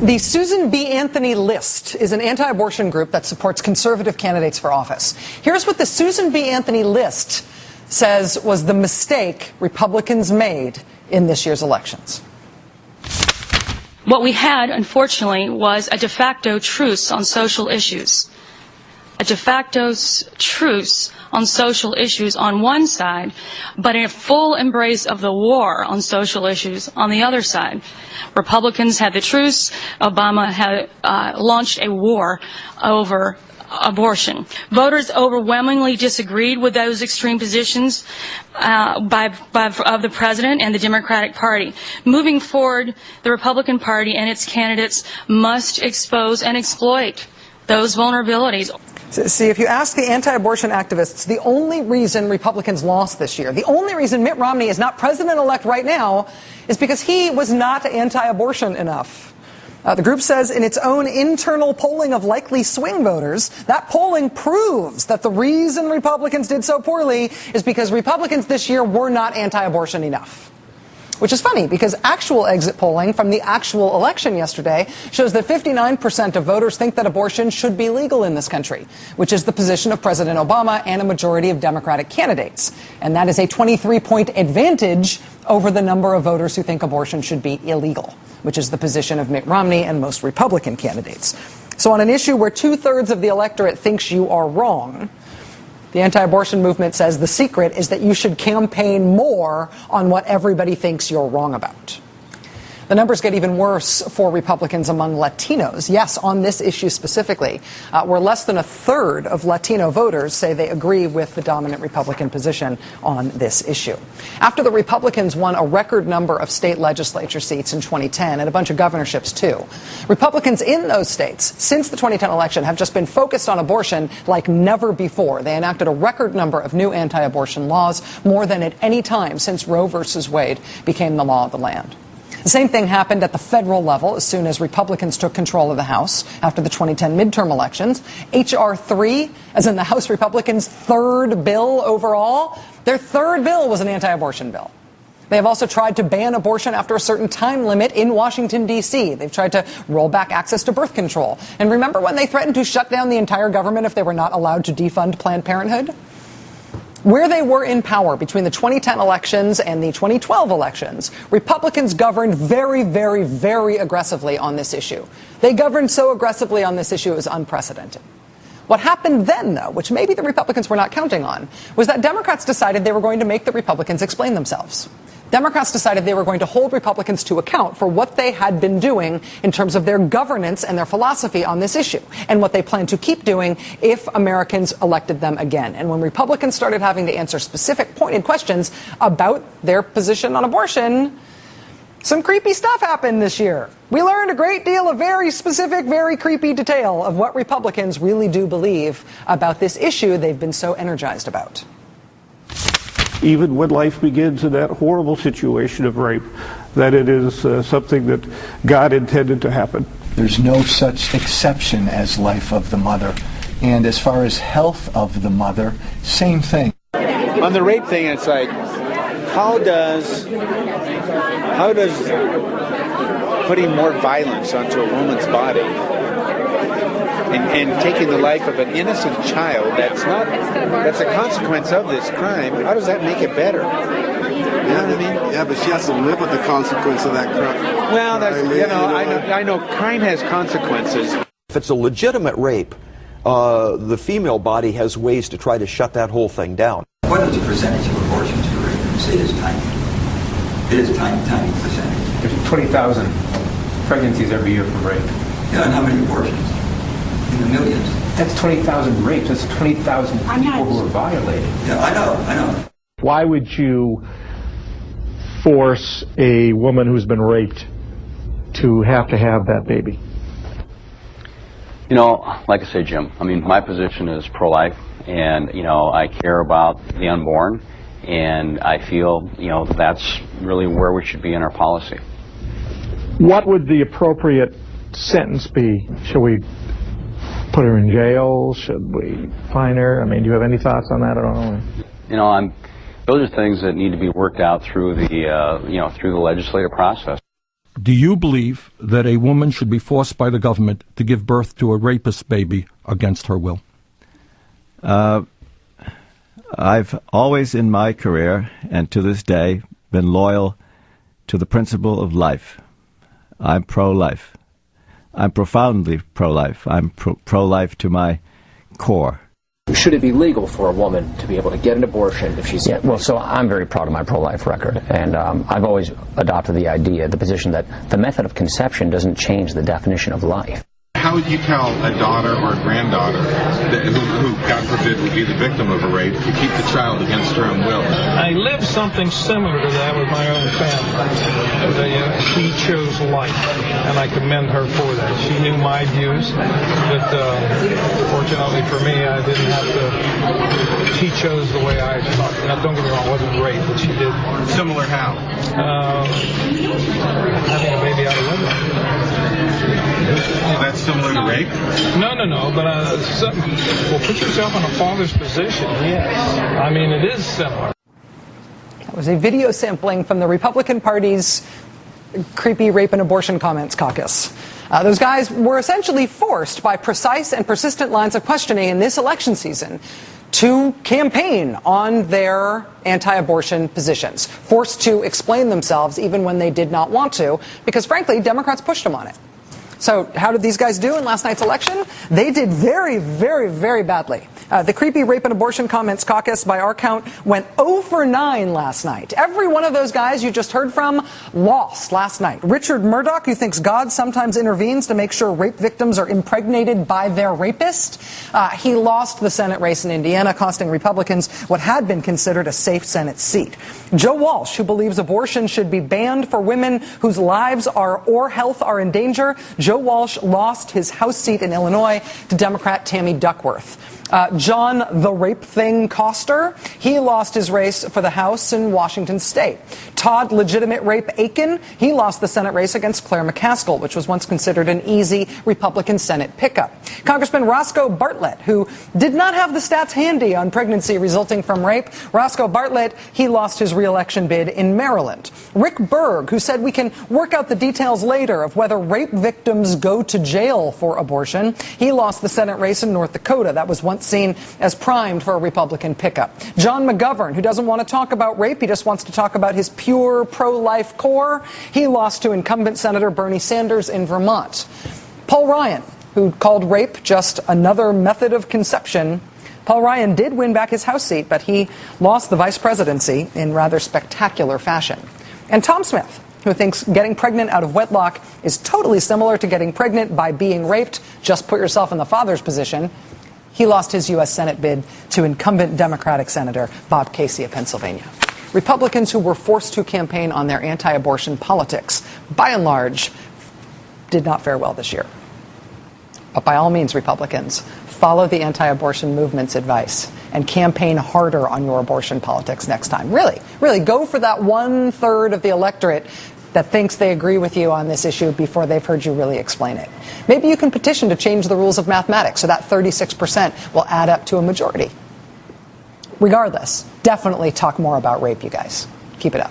The Susan B. Anthony List is an anti-abortion group that supports conservative candidates for office. Here's what the Susan B. Anthony List says was the mistake Republicans made in this year's elections. What we had, unfortunately, was a de facto truce on social issues. A de facto truce on social issues on one side, but in a full embrace of the war on social issues on the other side. Republicans had the truce. Obama had launched a war over abortion. Voters overwhelmingly disagreed with those extreme positions of the president and the Democratic Party. Moving forward, the Republican Party and its candidates must expose and exploit those vulnerabilities. See, if you ask the anti-abortion activists, the only reason Republicans lost this year, the only reason Mitt Romney is not president-elect right now, is because he was not anti-abortion enough. The group says in its own internal polling of likely swing voters, that polling proves that the reason Republicans did so poorly is because Republicans this year were not anti-abortion enough. Which is funny, because actual exit polling from the actual election yesterday shows that 59% of voters think that abortion should be legal in this country, which is the position of President Obama and a majority of Democratic candidates. And that is a 23-point advantage over the number of voters who think abortion should be illegal, which is the position of Mitt Romney and most Republican candidates. So on an issue where 2/3 of the electorate thinks you are wrong, the anti-abortion movement says the secret is that you should campaign more on what everybody thinks you're wrong about. The numbers get even worse for Republicans among Latinos. Yes, on this issue specifically, where less than 1/3 of Latino voters say they agree with the dominant Republican position on this issue. After the Republicans won a record number of state legislature seats in 2010 and a bunch of governorships too, Republicans in those states since the 2010 election have just been focused on abortion like never before. They enacted a record number of new anti-abortion laws, more than at any time since Roe versus Wade became the law of the land. The same thing happened at the federal level as soon as Republicans took control of the House after the 2010 midterm elections. H.R. 3, as in the House Republicans' third bill overall, their third bill was an anti-abortion bill. They have also tried to ban abortion after a certain time limit in Washington, D.C. They've tried to roll back access to birth control. And remember when they threatened to shut down the entire government if they were not allowed to defund Planned Parenthood? Where they were in power between the 2010 elections and the 2012 elections, Republicans governed very, very, very aggressively on this issue. They governed so aggressively on this issue it was unprecedented. What happened then, though, which maybe the Republicans were not counting on, was that Democrats decided they were going to make the Republicans explain themselves. Democrats decided they were going to hold Republicans to account for what they had been doing in terms of their governance and their philosophy on this issue, and what they plan to keep doing if Americans elected them again. And when Republicans started having to answer specific pointed questions about their position on abortion, some creepy stuff happened this year. We learned a great deal of very specific, very creepy detail of what Republicans really do believe about this issue they've been so energized about. Even when life begins in that horrible situation of rape, that it is something that God intended to happen. There's no such exception as life of the mother. And as far as health of the mother, same thing. On the rape thing, it's like, how does putting more violence onto a woman's body and taking the life of an innocent child that's a consequence of this crime, how does that make it better? You know what I mean? Yeah, but she has to live with the consequence of that crime. Well, I know crime has consequences. If it's a legitimate rape, the female body has ways to try to shut that whole thing down. What is the percentage of abortions to rape? It is tiny. It is tiny percentage. There's 20,000 pregnancies every year from rape. Yeah, and how many abortions? In the millions. That's 20,000 rapes. That's 20,000 people who are violated. Yeah, I know. Why would you force a woman who's been raped to have that baby? You know, like I say, Jim, I mean, my position is pro-life, and, you know, I care about the unborn, and I feel, you know, that's really where we should be in our policy. What would the appropriate sentence be? Should we put her in jail? Should we fine her? I mean, do you have any thoughts on that at all? You know, those are things that need to be worked out through the, through the legislative process. Do you believe that a woman should be forced by the government to give birth to a rapist baby against her will? I've always in my career, and to this day, been loyal to the principle of life. I'm pro-life. I'm profoundly pro-life. I'm pro-life to my core. Should it be legal for a woman to be able to get an abortion if she's... Yeah, well, so I'm very proud of my pro-life record, and I've always adopted the position that the method of conception doesn't change the definition of life. How would you tell a daughter or a granddaughter who, God forbid, would be the victim of a rape to keep the child against her own will? I lived something similar to that with my own family. She chose life, and I commend her for that. She knew my views, but fortunately for me, I didn't have to. She chose the way I thought. Now, don't get me wrong, it wasn't rape, but she did. Similar how? Having a baby out of wedlock. That's similar to rape? No, but well, put yourself in a father's position, yes. I mean, it is similar. That was a video sampling from the Republican Party's creepy rape and abortion comments caucus. Those guys were essentially forced by precise and persistent lines of questioning in this election season to campaign on their anti-abortion positions, forced to explain themselves even when they did not want to, because frankly, Democrats pushed them on it. So how did these guys do in last night's election? They did very, very, very badly. The creepy rape and abortion comments caucus, by our count, went 0 for 9 last night. Every one of those guys you just heard from lost last night. Richard Murdoch, who thinks God sometimes intervenes to make sure rape victims are impregnated by their rapist, he lost the Senate race in Indiana, costing Republicans what had been considered a safe Senate seat. Joe Walsh, who believes abortion should be banned for women whose lives or health are in danger, Joe Walsh lost his House seat in Illinois to Democrat Tammy Duckworth. John the Rape Thing Coster, he lost his race for the House in Washington State. Todd Legitimate Rape Aiken, he lost the Senate race against Claire McCaskill, which was once considered an easy Republican Senate pickup. Congressman Roscoe Bartlett, who did not have the stats handy on pregnancy resulting from rape, Roscoe Bartlett, he lost his re-election bid in Maryland. Rick Berg, who said we can work out the details later of whether rape victims go to jail for abortion, he lost the Senate race in North Dakota. That was once seen as primed for a Republican pickup. John McGovern, who doesn't want to talk about rape, he just wants to talk about his pure pro-life core, he lost to incumbent Senator Bernie Sanders in Vermont. Paul Ryan, who called rape just another method of conception, Paul Ryan did win back his House seat, but he lost the vice presidency in rather spectacular fashion. And Tom Smith, who thinks getting pregnant out of wedlock is totally similar to getting pregnant by being raped, just put yourself in the father's position, he lost his U.S. Senate bid to incumbent Democratic Senator Bob Casey of Pennsylvania. Republicans who were forced to campaign on their anti-abortion politics, by and large, did not fare well this year. But by all means, Republicans, follow the anti-abortion movement's advice and campaign harder on your abortion politics next time. Really, go for that 1/3 of the electorate that thinks they agree with you on this issue before they've heard you really explain it. Maybe you can petition to change the rules of mathematics so that 36% will add up to a majority. Regardless, definitely talk more about rape, you guys. Keep it up.